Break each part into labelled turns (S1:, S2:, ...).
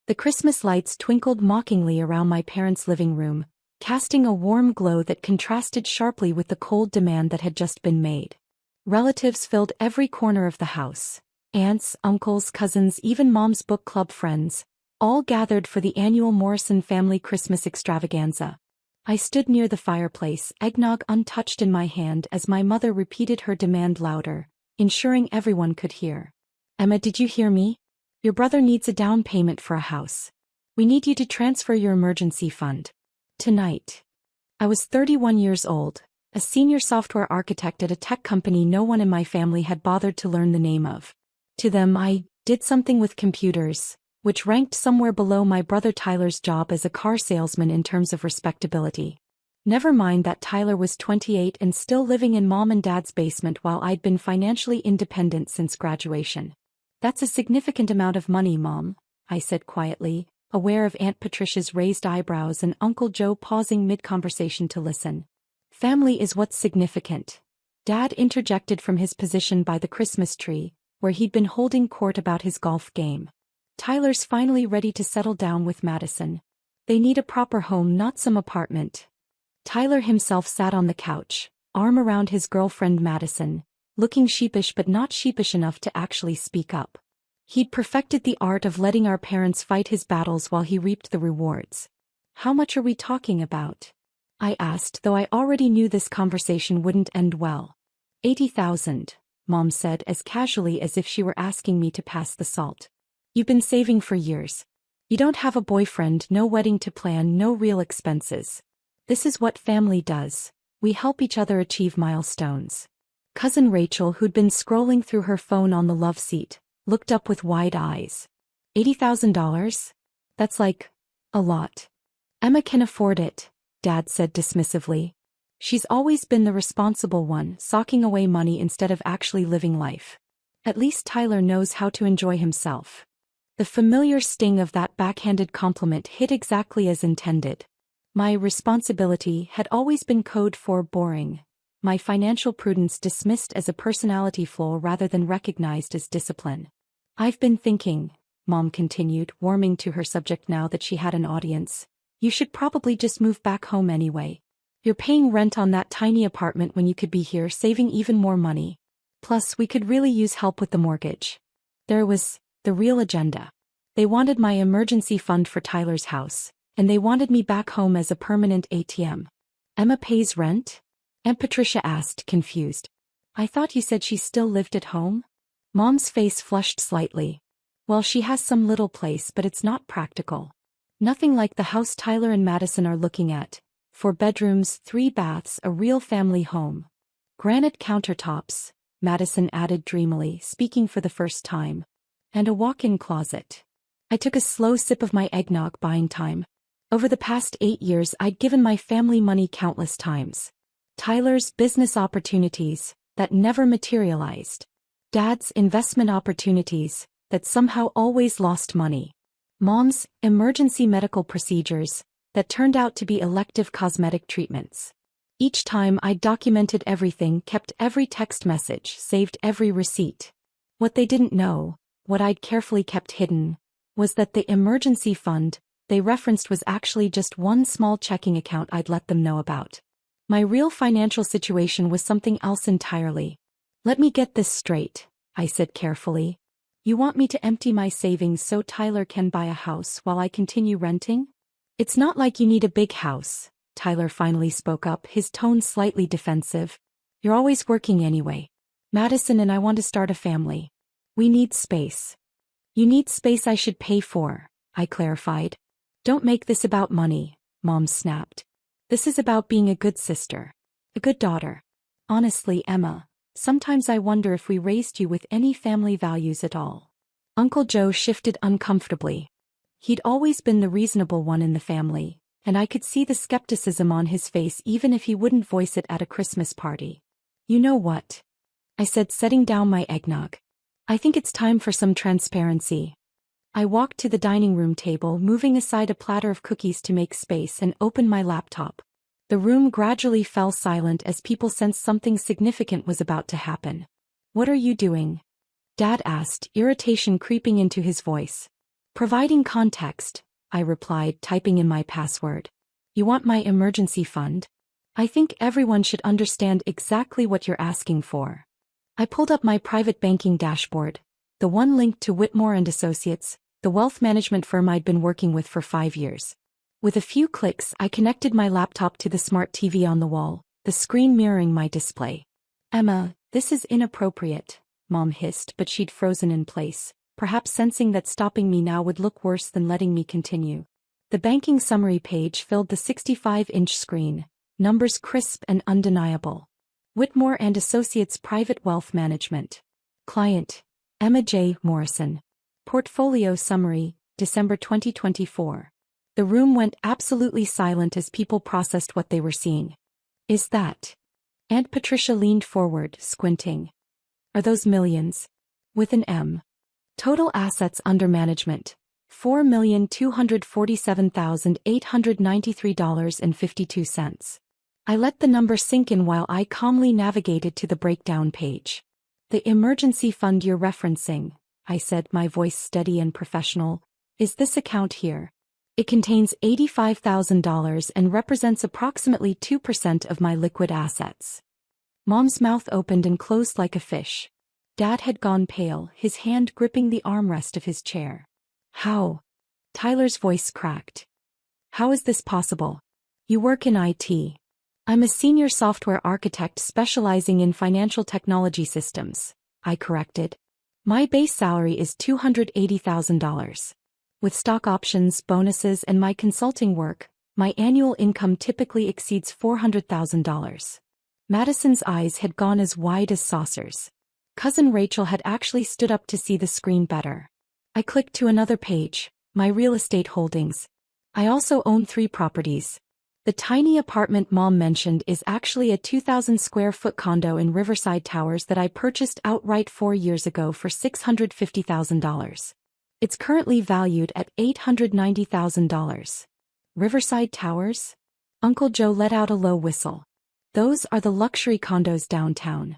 S1: The Christmas lights twinkled mockingly around my parents' living room, casting a warm glow that contrasted sharply with the cold demand that had just been made. Relatives filled every corner of the house. Aunts, uncles, cousins, even Mom's book club friends, all gathered for the annual Morrison family Christmas extravaganza. I stood near the fireplace, eggnog untouched in my hand as my mother repeated her demand louder, ensuring everyone could hear. "Emma, did you hear me? Your brother needs a down payment for a house. We need you to transfer your emergency fund. Tonight." I was 31 years old, a senior software architect at a tech company no one in my family had bothered to learn the name of. To them, I did something with computers, which ranked somewhere below my brother Tyler's job as a car salesman in terms of respectability. Never mind that Tyler was 28 and still living in Mom and Dad's basement while I'd been financially independent since graduation. "That's a significant amount of money, Mom," I said quietly, aware of Aunt Patricia's raised eyebrows and Uncle Joe pausing mid-conversation to listen. "Family is what's significant," Dad interjected from his position by the Christmas tree, where he'd been holding court about his golf game. "Tyler's finally ready to settle down with Madison. They need a proper home, not some apartment." Tyler himself sat on the couch, arm around his girlfriend Madison, looking sheepish but not sheepish enough to actually speak up. He'd perfected the art of letting our parents fight his battles while he reaped the rewards. "How much are we talking about?" I asked, though I already knew this conversation wouldn't end well. 80,000, Mom said as casually as if she were asking me to pass the salt. "You've been saving for years. You don't have a boyfriend, no wedding to plan, no real expenses. This is what family does. We help each other achieve milestones." Cousin Rachel, who'd been scrolling through her phone on the love seat, looked up with wide eyes. $80,000? That's like a lot. "Emma can afford it," Dad said dismissively. "She's always been the responsible one, socking away money instead of actually living life. At least Tyler knows how to enjoy himself." The familiar sting of that backhanded compliment hit exactly as intended. My responsibility had always been code for boring, my financial prudence dismissed as a personality flaw rather than recognized as discipline. "I've been thinking," Mom continued, warming to her subject now that she had an audience, "you should probably just move back home anyway. You're paying rent on that tiny apartment when you could be here saving even more money. Plus, we could really use help with the mortgage." There was the real agenda. They wanted my emergency fund for Tyler's house, and they wanted me back home as a permanent ATM. "Emma pays rent?" Aunt Patricia asked, confused. "I thought you said she still lived at home?" Mom's face flushed slightly. "Well, she has some little place, but it's not practical. Nothing like the house Tyler and Madison are looking at. 4 bedrooms, 3 baths, a real family home. Granite countertops," Madison added dreamily, speaking for the first time. "And a walk-in closet." I took a slow sip of my eggnog, buying time. Over the past 8 years I'd given my family money countless times. Tyler's business opportunities, that never materialized. Dad's investment opportunities, that somehow always lost money. Mom's emergency medical procedures, that turned out to be elective cosmetic treatments. Each time I'd documented everything, kept every text message, saved every receipt. What they didn't know, what I'd carefully kept hidden, was that the emergency fund they referenced was actually just one small checking account I'd let them know about. My real financial situation was something else entirely. "Let me get this straight," I said carefully. "You want me to empty my savings so Tyler can buy a house while I continue renting?" "It's not like you need a big house," Tyler finally spoke up, his tone slightly defensive. "You're always working anyway. Madison and I want to start a family. We need space." "You need space I should pay for," I clarified. "Don't make this about money," Mom snapped. "This is about being a good sister. A good daughter. Honestly, Emma, sometimes I wonder if we raised you with any family values at all." Uncle Joe shifted uncomfortably. He'd always been the reasonable one in the family, and I could see the skepticism on his face even if he wouldn't voice it at a Christmas party. "You know what?" I said, setting down my eggnog. "I think it's time for some transparency." I walked to the dining room table, moving aside a platter of cookies to make space, and opened my laptop. The room gradually fell silent as people sensed something significant was about to happen. "What are you doing?" Dad asked, irritation creeping into his voice. Providing context, I replied, typing in my password. You want my emergency fund? I think everyone should understand exactly what you're asking for. I pulled up my private banking dashboard, the one linked to Whitmore and Associates, the wealth management firm I'd been working with for 5 years. With a few clicks, I connected my laptop to the smart TV on the wall, the screen mirroring my display. Emma, this is inappropriate, Mom hissed, but she'd frozen in place, perhaps sensing that stopping me now would look worse than letting me continue. The banking summary page filled the 65-inch screen, numbers crisp and undeniable. Whitmore and Associates Private Wealth Management. Client, Emma J. Morrison. Portfolio summary, December 2024. The room went absolutely silent as people processed what they were seeing. Is that? Aunt Patricia leaned forward, squinting. Are those millions? With an M. Total assets under management, $4,247,893.52. I let the number sink in while I calmly navigated to the breakdown page. The emergency fund you're referencing, I said, my voice steady and professional, is this account here. It contains $85,000 and represents approximately 2% of my liquid assets. Mom's mouth opened and closed like a fish. Dad had gone pale, his hand gripping the armrest of his chair. How? Tyler's voice cracked. How is this possible? You work in IT. I'm a senior software architect specializing in financial technology systems, I corrected. My base salary is $280,000. With stock options, bonuses, and my consulting work, my annual income typically exceeds $400,000. Madison's eyes had gone as wide as saucers. Cousin Rachel had actually stood up to see the screen better. I clicked to another page, my real estate holdings. I also own 3 properties. The tiny apartment Mom mentioned is actually a 2,000 square foot condo in Riverside Towers that I purchased outright 4 years ago for $650,000. It's currently valued at $890,000. Riverside Towers? Uncle Joe let out a low whistle. Those are the luxury condos downtown.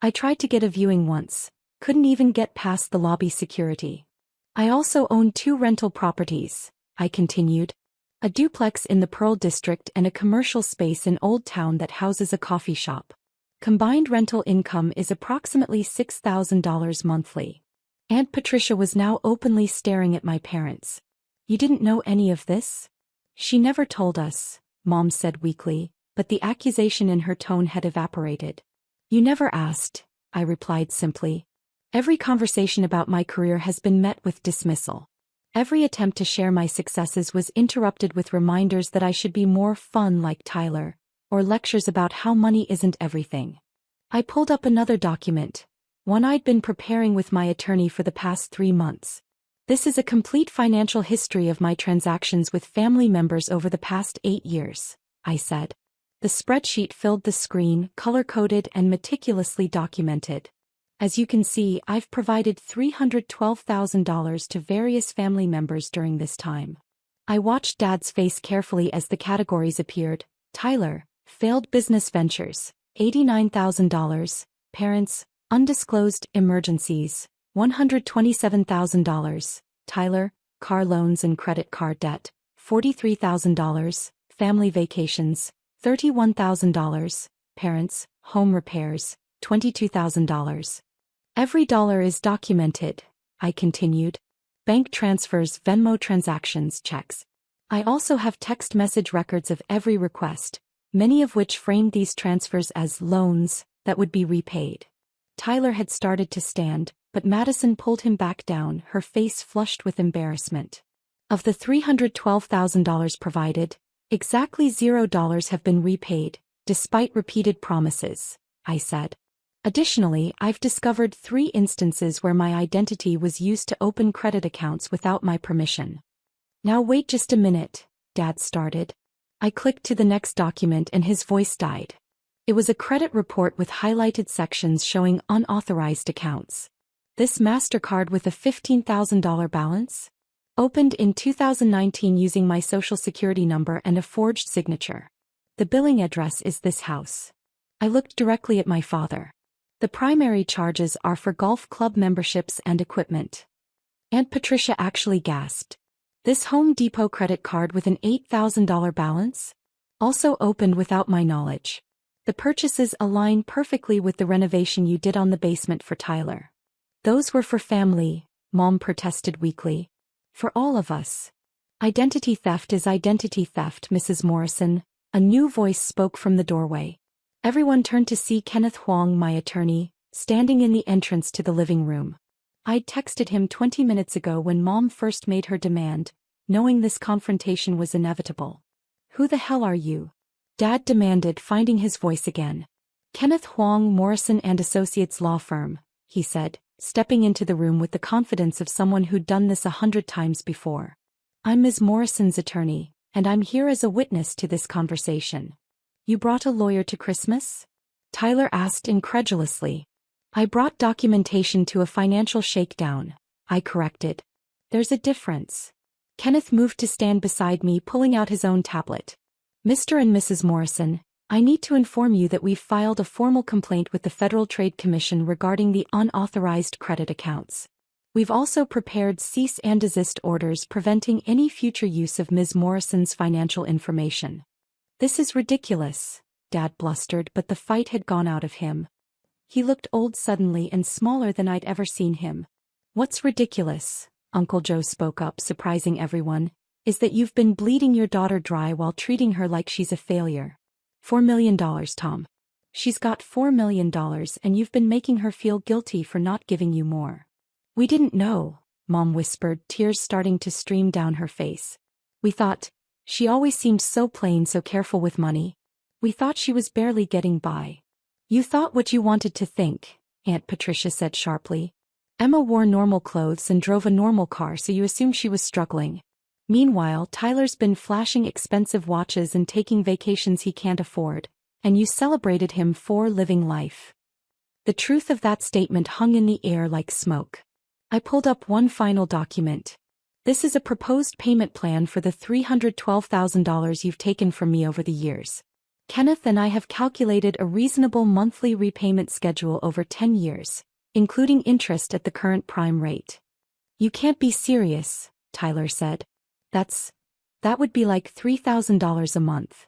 S1: I tried to get a viewing once, couldn't even get past the lobby security. I also own 2 rental properties, I continued. A duplex in the Pearl District and a commercial space in Old Town that houses a coffee shop. Combined rental income is approximately $6,000 monthly. Aunt Patricia was now openly staring at my parents. You didn't know any of this? She never told us, Mom said weakly, but the accusation in her tone had evaporated. You never asked, I replied simply. Every conversation about my career has been met with dismissal. Every attempt to share my successes was interrupted with reminders that I should be more fun like Tyler, or lectures about how money isn't everything. I pulled up another document, one I'd been preparing with my attorney for the past 3 months. This is a complete financial history of my transactions with family members over the past 8 years, I said. The spreadsheet filled the screen, color-coded and meticulously documented. As you can see, I've provided $312,000 to various family members during this time. I watched Dad's face carefully as the categories appeared. Tyler, failed business ventures, $89,000, parents, undisclosed emergencies, $127,000, Tyler, car loans and credit card debt, $43,000, family vacations, $31,000, parents, home repairs, $22,000. Every dollar is documented, I continued. Bank transfers, Venmo transactions, checks. I also have text message records of every request, many of which framed these transfers as loans that would be repaid. Tyler had started to stand, but Madison pulled him back down, her face flushed with embarrassment. Of the $312,000 provided, exactly $0 have been repaid, despite repeated promises, I said. Additionally, I've discovered 3 instances where my identity was used to open credit accounts without my permission. Now wait just a minute, Dad started. I clicked to the next document and his voice died. It was a credit report with highlighted sections showing unauthorized accounts. This MasterCard with a $15,000 balance? Opened in 2019 using my social security number and a forged signature. The billing address is this house. I looked directly at my father. The primary charges are for golf club memberships and equipment. Aunt Patricia actually gasped. This Home Depot credit card with an $8,000 balance? Also opened without my knowledge. The purchases align perfectly with the renovation you did on the basement for Tyler. Those were for family, Mom protested weakly. For all of us. Identity theft is identity theft, Mrs. Morrison. A new voice spoke from the doorway. Everyone turned to see Kenneth Huang, my attorney, standing in the entrance to the living room. I'd texted him 20 minutes ago when Mom first made her demand, knowing this confrontation was inevitable. Who the hell are you? Dad demanded, finding his voice again. Kenneth Huang, Morrison and Associates law firm, he said, stepping into the room with the confidence of someone who'd done this 100 times before. I'm Ms. Morrison's attorney, and I'm here as a witness to this conversation. You brought a lawyer to Christmas? Tyler asked incredulously. I brought documentation to a financial shakedown, I corrected. There's a difference. Kenneth moved to stand beside me, pulling out his own tablet. Mr. and Mrs. Morrison, I need to inform you that we've filed a formal complaint with the Federal Trade Commission regarding the unauthorized credit accounts. We've also prepared cease and desist orders preventing any future use of Ms. Morrison's financial information. This is ridiculous, Dad blustered, but the fight had gone out of him. He looked old suddenly and smaller than I'd ever seen him. What's ridiculous, Uncle Joe spoke up, surprising everyone, is that you've been bleeding your daughter dry while treating her like she's a failure. $4 million, Tom. She's got $4 million and you've been making her feel guilty for not giving you more. We didn't know, Mom whispered, tears starting to stream down her face. We thought, she always seemed so plain, so careful with money. We thought she was barely getting by. You thought what you wanted to think, Aunt Patricia said sharply. Emma wore normal clothes and drove a normal car, so you assumed she was struggling. Meanwhile, Tyler's been flashing expensive watches and taking vacations he can't afford, and you celebrated him for living life. The truth of that statement hung in the air like smoke. I pulled up one final document. This is a proposed payment plan for the $312,000 you've taken from me over the years. Kenneth and I have calculated a reasonable monthly repayment schedule over 10 years, including interest at the current prime rate. You can't be serious, Tyler said. That would be like $3,000 a month.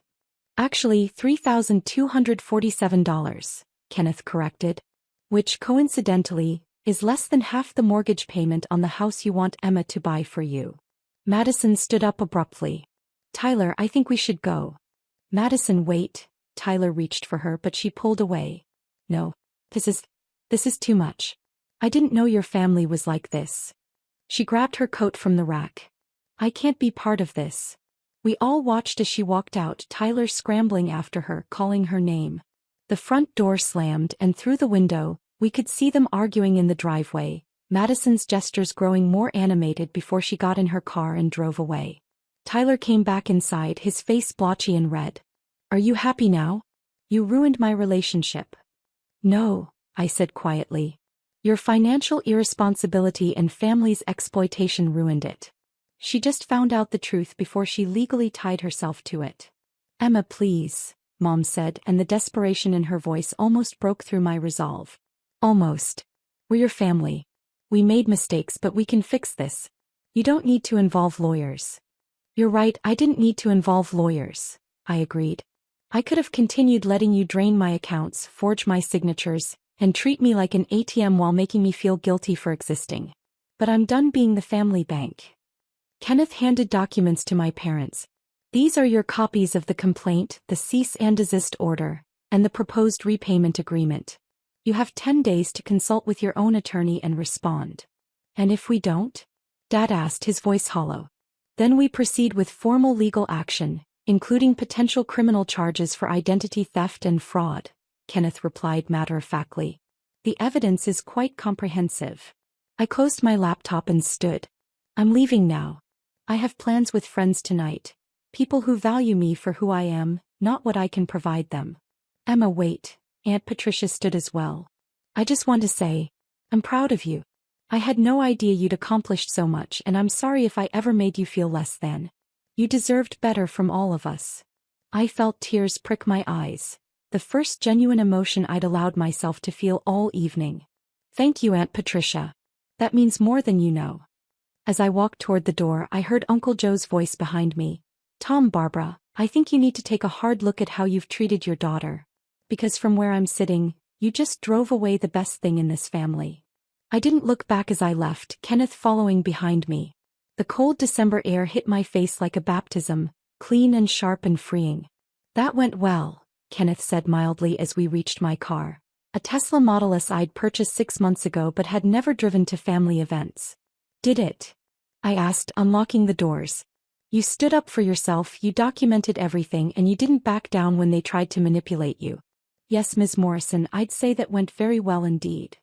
S1: Actually, $3,247, Kenneth corrected. Which, coincidentally, is less than half the mortgage payment on the house you want Emma to buy for you. Madison stood up abruptly. Tyler, I think we should go. Madison, wait. Tyler reached for her, but she pulled away. No. This is too much. I didn't know your family was like this. She grabbed her coat from the rack. I can't be part of this. We all watched as she walked out, Tyler scrambling after her, calling her name. The front door slammed, and through the window, we could see them arguing in the driveway, Madison's gestures growing more animated before she got in her car and drove away. Tyler came back inside, his face blotchy and red. Are you happy now? You ruined my relationship. No, I said quietly. Your financial irresponsibility and family's exploitation ruined it. She just found out the truth before she legally tied herself to it. Emma, please, Mom said, and the desperation in her voice almost broke through my resolve. Almost. We're your family. We made mistakes, but we can fix this. You don't need to involve lawyers. You're right, I didn't need to involve lawyers, I agreed. I could have continued letting you drain my accounts, forge my signatures, and treat me like an ATM while making me feel guilty for existing. But I'm done being the family bank. Kenneth handed documents to my parents. These are your copies of the complaint, the cease and desist order, and the proposed repayment agreement. You have 10 days to consult with your own attorney and respond. And if we don't? Dad asked, his voice hollow. Then we proceed with formal legal action, including potential criminal charges for identity theft and fraud, Kenneth replied matter-of-factly. The evidence is quite comprehensive. I closed my laptop and stood. I'm leaving now. I have plans with friends tonight. People who value me for who I am, not what I can provide them. Emma, wait. Aunt Patricia stood as well. I just want to say, I'm proud of you. I had no idea you'd accomplished so much, and I'm sorry if I ever made you feel less than. You deserved better from all of us. I felt tears prick my eyes, the first genuine emotion I'd allowed myself to feel all evening. Thank you, Aunt Patricia. That means more than you know. As I walked toward the door, I heard Uncle Joe's voice behind me. Tom, Barbara, I think you need to take a hard look at how you've treated your daughter. Because from where I'm sitting, you just drove away the best thing in this family. I didn't look back as I left, Kenneth following behind me. The cold December air hit my face like a baptism, clean and sharp and freeing. That went well, Kenneth said mildly as we reached my car. A Tesla Model S I'd purchased 6 months ago but had never driven to family events. Did it? I asked, unlocking the doors. You stood up for yourself, you documented everything, and you didn't back down when they tried to manipulate you. Yes, Ms. Morrison, I'd say that went very well indeed.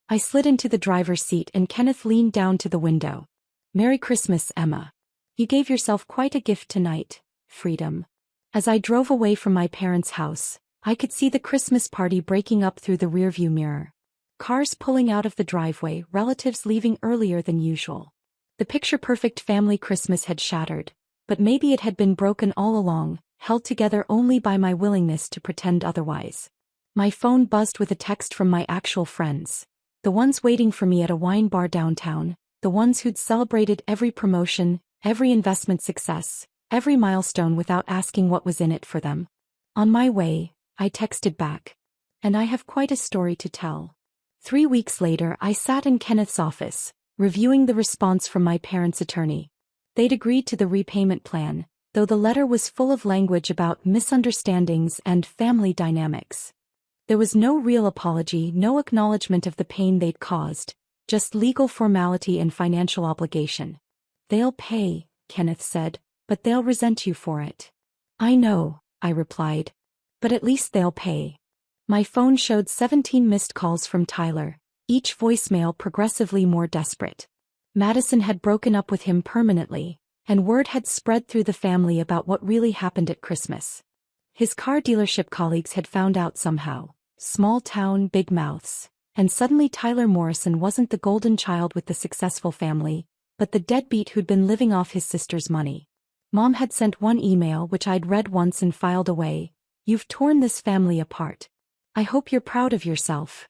S1: I slid into the driver's seat and Kenneth leaned down to the window. Merry Christmas, Emma. You gave yourself quite a gift tonight, freedom. As I drove away from my parents' house, I could see the Christmas party breaking up through the rearview mirror. Cars pulling out of the driveway, relatives leaving earlier than usual. The picture-perfect family Christmas had shattered, but maybe it had been broken all along, held together only by my willingness to pretend otherwise. My phone buzzed with a text from my actual friends. The ones waiting for me at a wine bar downtown, the ones who'd celebrated every promotion, every investment success, every milestone without asking what was in it for them. On my way, I texted back. And I have quite a story to tell. 3 weeks later, I sat in Kenneth's office, reviewing the response from my parents' attorney. They'd agreed to the repayment plan, though the letter was full of language about misunderstandings and family dynamics. There was no real apology, no acknowledgement of the pain they'd caused, just legal formality and financial obligation. They'll pay, Kenneth said, but they'll resent you for it. I know, I replied. But at least they'll pay. My phone showed 17 missed calls from Tyler, each voicemail progressively more desperate. Madison had broken up with him permanently, and word had spread through the family about what really happened at Christmas. His car dealership colleagues had found out somehow. Small town, big mouths. And suddenly Tyler Morrison wasn't the golden child with the successful family, but the deadbeat who'd been living off his sister's money. Mom had sent one email which I'd read once and filed away. You've torn this family apart. I hope you're proud of yourself.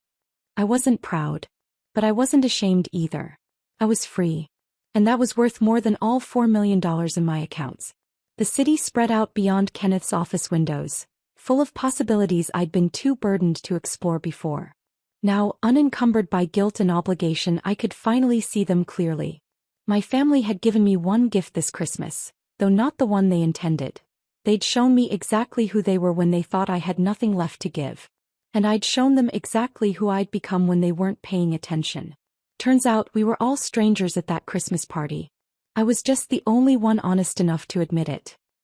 S1: I wasn't proud. But I wasn't ashamed either. I was free. And that was worth more than all $4 million in my accounts. The city spread out beyond Kenneth's office windows, full of possibilities I'd been too burdened to explore before. Now, unencumbered by guilt and obligation, I could finally see them clearly. My family had given me one gift this Christmas, though not the one they intended. They'd shown me exactly who they were when they thought I had nothing left to give. And I'd shown them exactly who I'd become when they weren't paying attention. Turns out we were all strangers at that Christmas party. I was just the only one honest enough to admit it.